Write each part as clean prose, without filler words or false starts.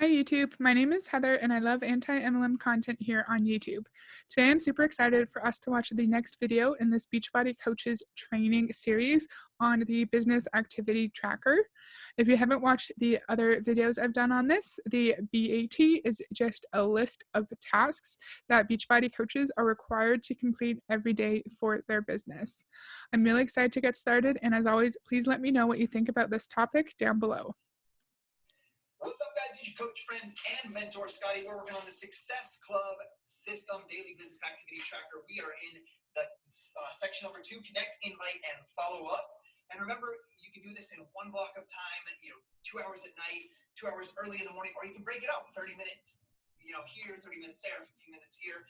Hi YouTube, my name is Heather and I love anti-MLM content here on YouTube. Today I'm super excited for us to watch the next video in this Beachbody Coaches training series on the business activity tracker. If you haven't watched the other videos I've done on this, the BAT is just a list of tasks that Beachbody coaches are required to complete every day for their business. I'm really excited to get started, and as always, please let me know what you think about this topic down below. What's up, guys? It's your coach, friend, and mentor, Scotty. We're working on the Success Club System Daily Business Activity Tracker. We are in the section number 2, connect, invite, and follow up. And remember, you can do this in one block of time, 2 hours at night, 2 hours early in the morning, or you can break it up, 30 minutes, here, 30 minutes there, 15 minutes here,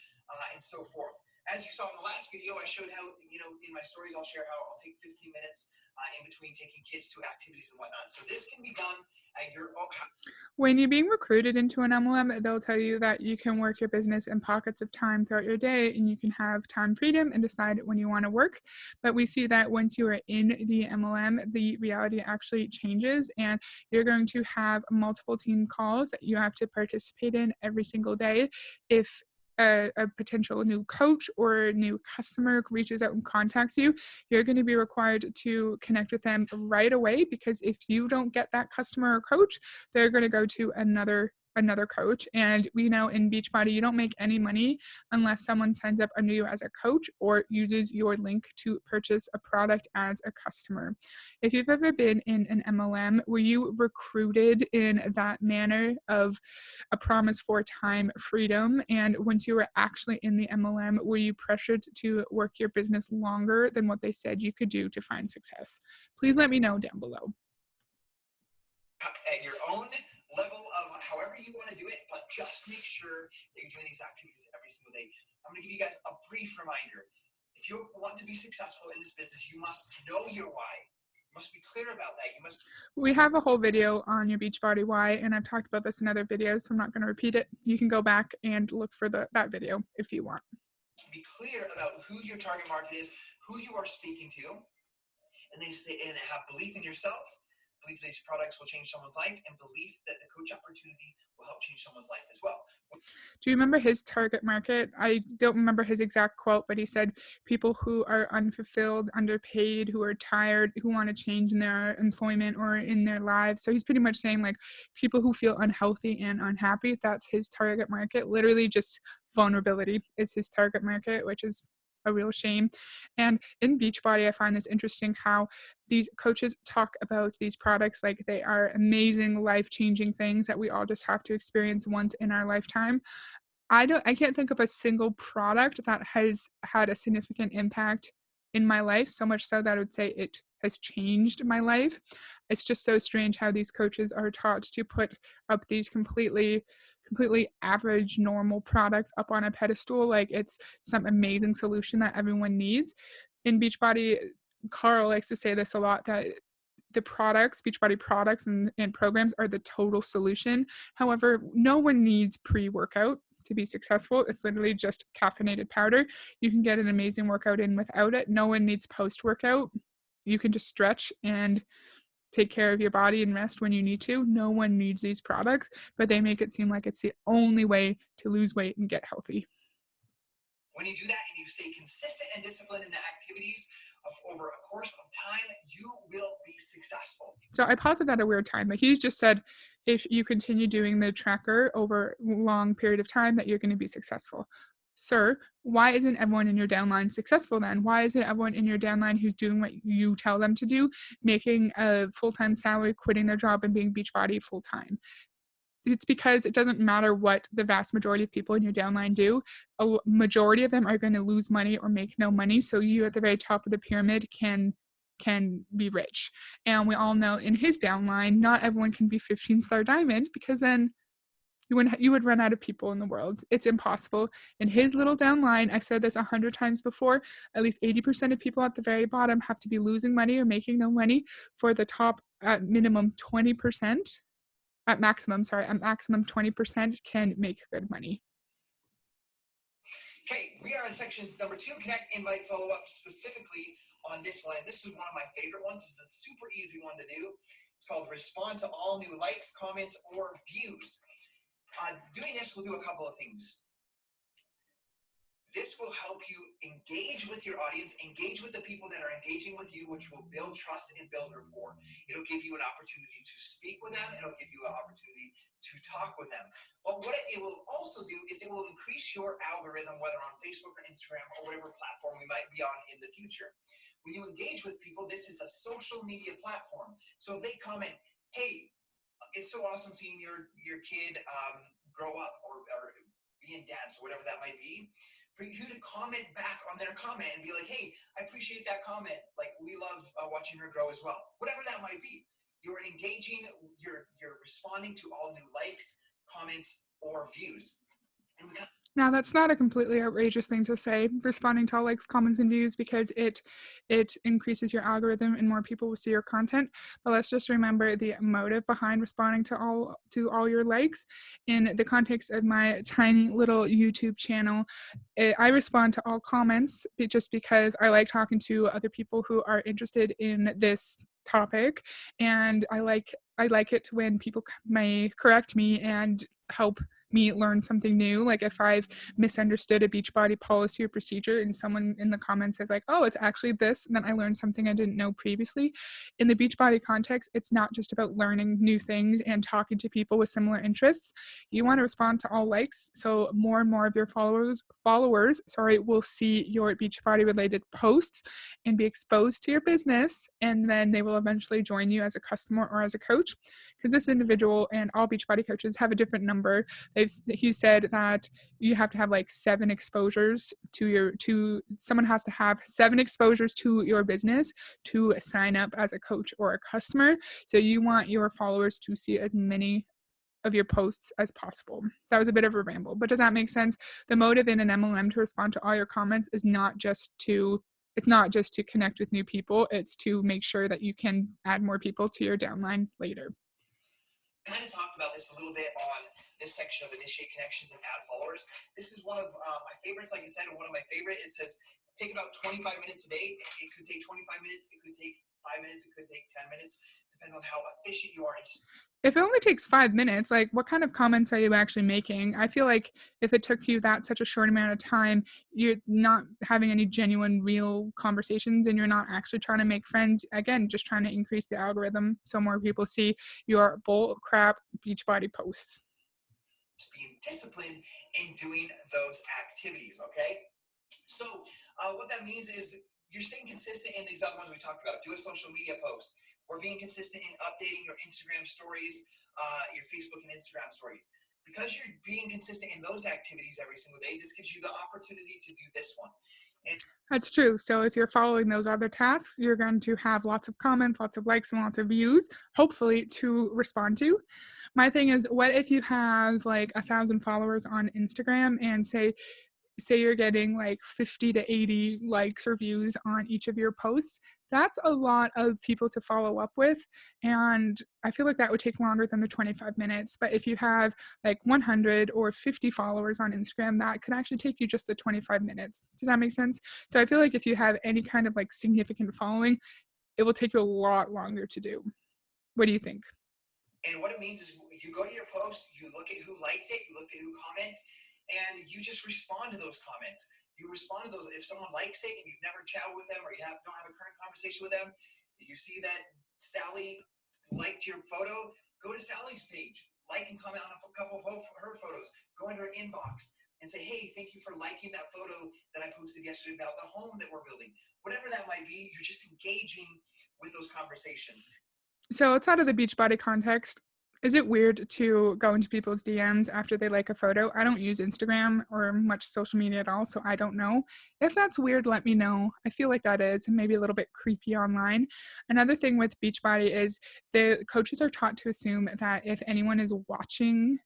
and so forth. As you saw in the last video, I showed how, in my stories, I'll share how I'll take 15 minutes in between taking kids to activities and whatnot. So this can be done at your own. When you're being recruited into an MLM, they'll tell you that you can work your business in pockets of time throughout your day and you can have time freedom and decide when you want to work. But we see that once you are in the MLM, the reality actually changes and you're going to have multiple team calls that you have to participate in every single day. If a potential new coach or new customer reaches out and contacts you, you're going to be required to connect with them right away, because if you don't get that customer or coach, they're going to go to another coach. And we know in Beachbody, you don't make any money unless someone signs up under you as a coach or uses your link to purchase a product as a customer. If you've ever been in an MLM, were you recruited in that manner of a promise for time freedom? And once you were actually in the MLM, were you pressured to work your business longer than what they said you could do to find success? Please let me know down below. At your own level of however you want to do it, but just make sure that you're doing these activities every single day. I'm going to give you guys a brief reminder. If you want to be successful in this business, you must know your why. You must be clear about that. We have a whole video on your Beachbody why, and I've talked about this in other videos, so I'm not going to repeat it. You can go back and look for that video if you want. Be clear about who your target market is, who you are speaking to, and have belief in yourself. Belief these products will change someone's life, and belief that the coach opportunity will help change someone's life as well. Do you remember his target market? I don't remember his exact quote, but he said people who are unfulfilled, underpaid, who are tired, who want to change in their employment or in their lives. So he's pretty much saying like people who feel unhealthy and unhappy, that's his target market. Literally just vulnerability is his target market, which is a real shame. And in Beachbody, I find this interesting how these coaches talk about these products like they are amazing, life-changing things that we all just have to experience once in our lifetime. I can't think of a single product that has had a significant impact in my life, so much so that I would say it has changed my life. It's just so strange how these coaches are taught to put up these completely average normal products up on a pedestal like it's some amazing solution that everyone needs. In Beachbody, Carl likes to say this a lot, that the products, Beachbody products and programs are the total solution. However, no one needs pre-workout to be successful. It's literally just caffeinated powder. You can get an amazing workout in without it. No one needs post-workout. You can just stretch and take care of your body and rest when you need to. No one needs these products, but they make it seem like it's the only way to lose weight and get healthy. When you do that and you stay consistent and disciplined in the activities over a course of time, you will be successful. So I paused it at a weird time, but he just said if you continue doing the tracker over a long period of time that you're going to be successful. Sir, why isn't everyone in your downline successful then? Why isn't everyone in your downline who's doing what you tell them to do, making a full-time salary, quitting their job, and being Beachbody full-time? It's because it doesn't matter what the vast majority of people in your downline do. A majority of them are going to lose money or make no money. So you at the very top of the pyramid can be rich. And we all know in his downline, not everyone can be 15-star diamond, because then you would run out of people in the world. It's impossible. In his little downline, I've said this 100 times before, at least 80% of people at the very bottom have to be losing money or making no money for the top at minimum 20%. At maximum 20% can make good money. Okay, we are in section number 2, connect, invite, follow up, specifically on this one. And this is one of my favorite ones. It's a super easy one to do. It's called respond to all new likes, comments, or views. Doing this will do a couple of things. This will help you engage with your audience, engage with the people that are engaging with you, which will build trust and build rapport. It'll give you an opportunity to speak with them. It'll give you an opportunity to talk with them. But what it will also do is it will increase your algorithm, whether on Facebook or Instagram or whatever platform we might be on in the future. When you engage with people, this is a social media platform. So if they comment, hey, it's so awesome seeing your kid grow up or be in dance or whatever that might be, for you to comment back on their comment and be like, hey, I appreciate that comment. Like, we love watching her grow as well. Whatever that might be. You're engaging, you're responding to all new likes, comments, or views. And we Now, that's not a completely outrageous thing to say, responding to all likes, comments, and views, because it increases your algorithm and more people will see your content. But let's just remember the motive behind responding to all your likes. In the context of my tiny little YouTube channel, I respond to all comments just because I like talking to other people who are interested in this topic, and I like it when people may correct me and help me learn something new. Like if I've misunderstood a Beachbody policy or procedure and someone in the comments says like, oh, it's actually this, then I learned something I didn't know previously. In the Beachbody context, it's not just about learning new things and talking to people with similar interests. You want to respond to all likes, so more and more of your followers will see your Beachbody related posts and be exposed to your business, and then they will eventually join you as a customer or as a coach, because this individual and all Beachbody coaches have a different number. He said that you have to have like 7 exposures someone has to have 7 exposures to your business to sign up as a coach or a customer. So you want your followers to see as many of your posts as possible. That was a bit of a ramble, but does that make sense? The motive in an MLM to respond to all your comments is not just to connect with new people, it's to make sure that you can add more people to your downline later. Kind of talked about this a little bit on this section of initiate connections and add followers. This is one of my favorites. Like I said, one of my favorite, it says take about 25 minutes a day. It could take 25 minutes. It could take 5 minutes. It could take 10 minutes. Depends on how efficient you are. If it only takes 5 minutes, like what kind of comments are you actually making? I feel like if it took you such a short amount of time, you're not having any genuine, real conversations, and you're not actually trying to make friends. Again, just trying to increase the algorithm so more people see your bull crap Beachbody posts. Being disciplined in doing those activities, okay? So what that means is you're staying consistent in these other ones we talked about. Do a social media post. We're being consistent in updating your Instagram stories, your Facebook and Instagram stories. Because you're being consistent in those activities every single day, this gives you the opportunity to do this one. That's true. So if you're following those other tasks, you're going to have lots of comments, lots of likes, and lots of views, hopefully, to respond to. My thing is, what if you have like 1,000 followers on Instagram and say you're getting like 50 to 80 likes or views on each of your posts? That's a lot of people to follow up with, and I feel like that would take longer than the 25 minutes. But if you have like 100 or 50 followers on Instagram, that could actually take you just the 25 minutes. Does that make sense? So I feel like if you have any kind of like significant following, it will take you a lot longer to do. What do you think? And what it means is you go to your post, you look at who liked it, you look at who comments, and you just respond to those comments. You respond to those. If someone likes it and you've never chatted with them or don't have a current conversation with them, you see that Sally liked your photo, go to Sally's page, like and comment on a couple of her photos, go into her inbox and say, hey, thank you for liking that photo that I posted yesterday about the home that we're building. Whatever that might be, you're just engaging with those conversations. So outside of the Beachbody context, is it weird to go into people's DMs after they like a photo? I don't use Instagram or much social media at all, so I don't know. If that's weird, let me know. I feel like that is maybe a little bit creepy online. Another thing with Beachbody is the coaches are taught to assume that if anyone is watching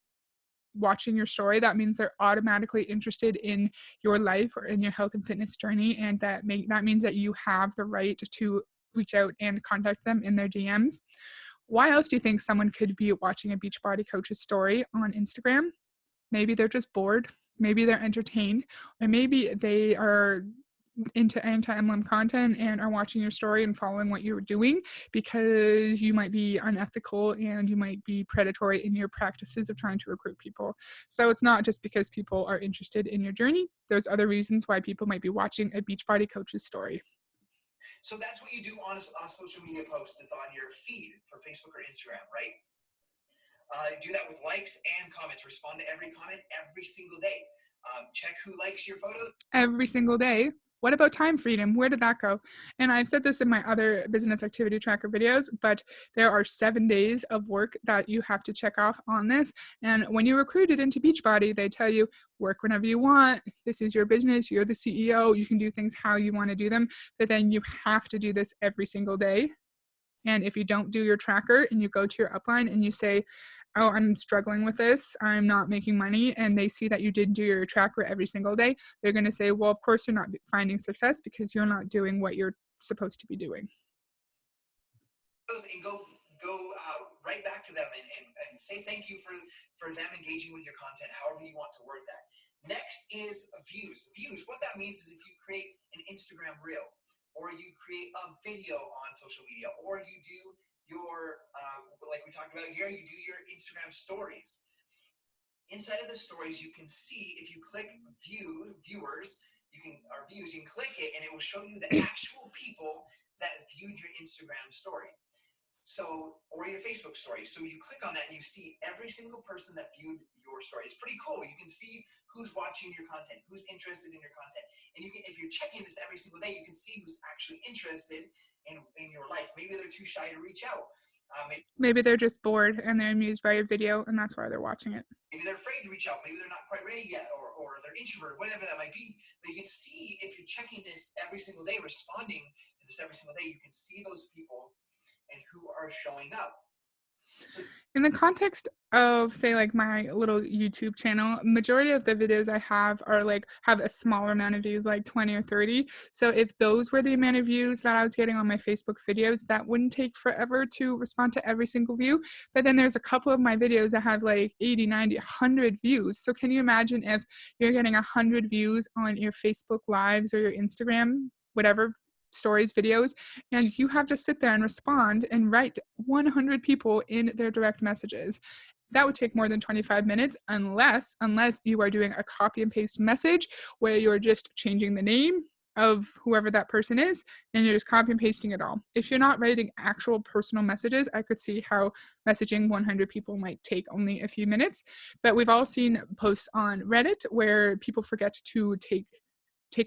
your story, that means they're automatically interested in your life or in your health and fitness journey, and that means that you have the right to reach out and contact them in their DMs. Why else do you think someone could be watching a Beachbody coach's story on Instagram? Maybe they're just bored. Maybe they're entertained, or maybe they are into anti-MLM content and are watching your story and following what you're doing, because you might be unethical and you might be predatory in your practices of trying to recruit people. So it's not just because people are interested in your journey. There's other reasons why people might be watching a Beachbody coach's story. So that's what you do on a social media post that's on your feed for Facebook or Instagram, right? Do that with likes and comments. Respond to every comment every single day. Check who likes your photos. Every single day. What about time freedom? Where did that go? And I've said this in my other business activity tracker videos, but there are 7 days of work that you have to check off on this. And when you're recruited into Beachbody, they tell you work whenever you want. This is your business. You're the CEO. You can do things how you want to do them. But then you have to do this every single day. And if you don't do your tracker and you go to your upline and you say, oh, I'm struggling with this, I'm not making money, and they see that you did do your tracker every single day, they're going to say, well, of course you're not finding success because you're not doing what you're supposed to be doing. And go right back to them and say thank you for them engaging with your content, however you want to word that. Next is views. Views, what that means is if you create an Instagram reel, or you create a video on social media, or you do your, like we talked about here, you do your Instagram stories. Inside of the stories, you can see, if you click viewers, you can click it and it will show you the actual people that viewed your Instagram story. So, or your Facebook story. So you click on that and you see every single person that viewed your story. It's pretty cool. You can see who's watching your content, who's interested in your content. And you can, if you're checking this every single day, you can see who's actually interested in your life. Maybe they're too shy to reach out. Maybe they're just bored and they're amused by your video and that's why they're watching it. Maybe they're afraid to reach out. Maybe they're not quite ready yet, or they're introverted, whatever that might be. But you can see, if you're checking this every single day, responding to this every single day, you can see those people and who are showing up. So, in the context of, say, like my little YouTube channel, majority of the videos I have are like have a smaller amount of views, like 20 or 30. So if those were the amount of views that I was getting on my Facebook videos, that wouldn't take forever to respond to every single view. But then there's a couple of my videos that have like 80, 90, 100 views. So can you imagine if you're getting 100 views on your Facebook lives or your Instagram, whatever, stories, videos, and you have to sit there and respond and write 100 people in their direct messages. That would take more than 25 minutes unless you are doing a copy and paste message where you're just changing the name of whoever that person is and you're just copy and pasting it all. If you're not writing actual personal messages, I could see how messaging 100 people might take only a few minutes. But we've all seen posts on Reddit where people forget to take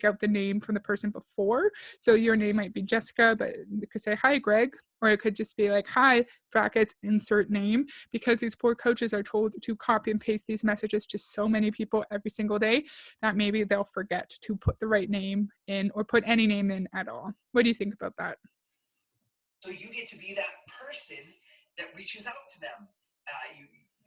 out the name from the person before. So your name might be Jessica, but it could say, hi, Greg, or it could just be like, hi, brackets, insert name, because these poor coaches are told to copy and paste these messages to so many people every single day that maybe they'll forget to put the right name in or put any name in at all. What do you think about that? So you get to be that person that reaches out to them.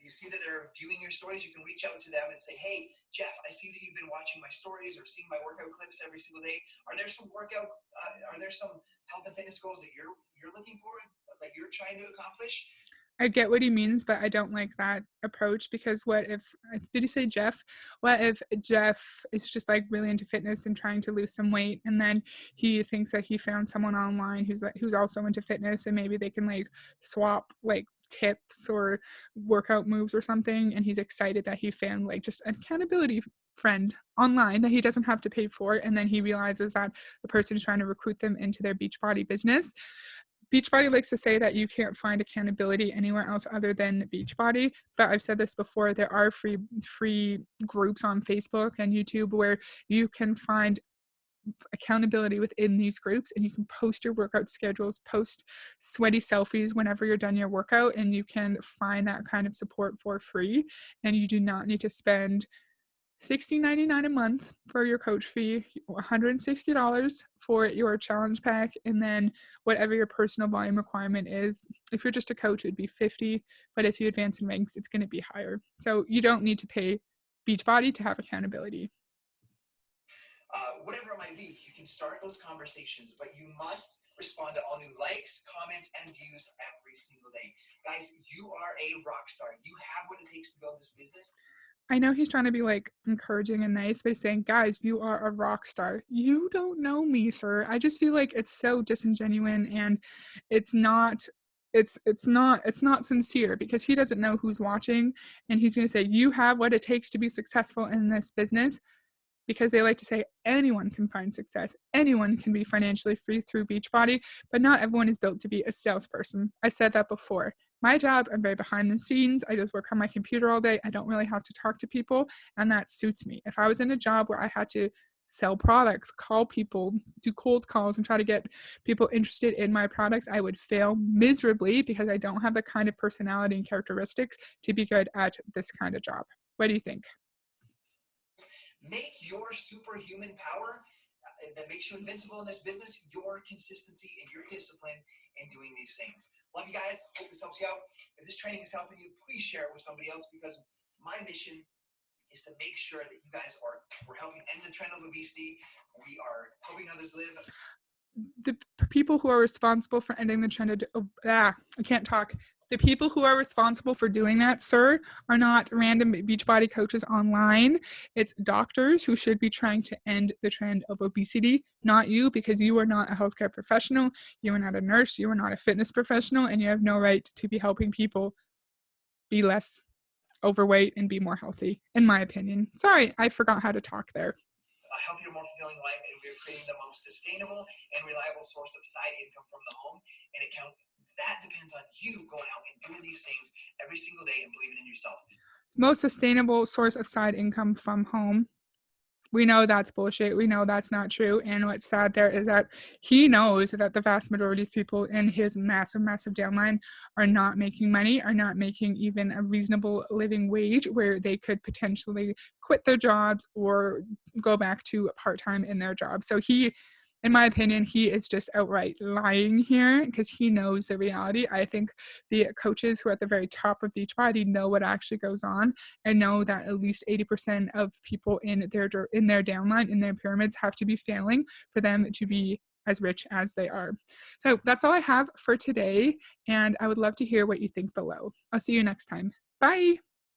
You see that they're viewing your stories, you can reach out to them and say, hey, Jeff, I see that you've been watching my stories or seeing my workout clips every single day. Are there some health and fitness goals that you're looking for, that you're trying to accomplish? I get what he means, but I don't like that approach, because what if, did you say Jeff? What if Jeff is just like really into fitness and trying to lose some weight, and then he thinks that he found someone online who's also into fitness, and maybe they can like swap like tips or workout moves or something, and he's excited that he found like just an accountability friend online that he doesn't have to pay for, and then he realizes that the person is trying to recruit them into their Beachbody business. Beachbody likes to say that you can't find accountability anywhere else other than Beachbody, but I've said this before, there are free groups on Facebook and YouTube where you can find accountability within these groups, and you can post your workout schedules, post sweaty selfies whenever you're done your workout, and you can find that kind of support for free, and you do not need to spend $16.99 a month for your coach fee, $160 for your challenge pack, and then whatever your personal volume requirement is. If you're just a coach, it'd be $50, but if you advance in ranks, it's going to be higher. So you don't need to pay Beachbody to have accountability. Whatever it might be, you can start those conversations, but you must respond to all new likes, comments, and views every single day. Guys, you are a rock star. You have what it takes to build this business. I know he's trying to be, like, encouraging and nice by saying, "Guys, you are a rock star." You don't know me, sir. I just feel like it's so disingenuine and it's not it's not sincere because he doesn't know who's watching, and he's gonna say, "You have what it takes to be successful in this business." Because they like to say anyone can find success, anyone can be financially free through Beachbody, but not everyone is built to be a salesperson. I said that before. My job, I'm very behind the scenes. I just work on my computer all day. I don't really have to talk to people, and that suits me. If I was in a job where I had to sell products, call people, do cold calls, and try to get people interested in my products, I would fail miserably because I don't have the kind of personality and characteristics to be good at this kind of job. What do you think? Make your superhuman power that makes you invincible in this business your consistency and your discipline in doing these things. Love you guys. Hope this helps you out. If this training is helping you, please share it with somebody else because my mission is to make sure that you guys are we're helping end the trend of obesity. We are helping others live. The people who are responsible for ending the trend of I can't talk. The people who are responsible for doing that, sir, are not random Beachbody coaches online. It's doctors who should be trying to end the trend of obesity, not you, because you are not a healthcare professional. You are not a nurse. You are not a fitness professional, and you have no right to be helping people be less overweight and be more healthy, in my opinion. Sorry, I forgot how to talk there. A healthier, more fulfilling life, and we're creating the most sustainable and reliable source of side income from the home. And that depends on you going out and doing these things every single day and believing in yourself. Most sustainable source of side income from home. We know that's bullshit. We know that's not true. And what's sad there is that he knows that the vast majority of people in his massive, massive downline are not making money, are not making even a reasonable living wage where they could potentially quit their jobs or go back to part time in their job. So he, in my opinion, he is just outright lying here because he knows the reality. I think the coaches who are at the very top of Beachbody know what actually goes on and know that at least 80% of people in their downline, in their pyramids, have to be failing for them to be as rich as they are. So that's all I have for today, and I would love to hear what you think below. I'll see you next time. Bye.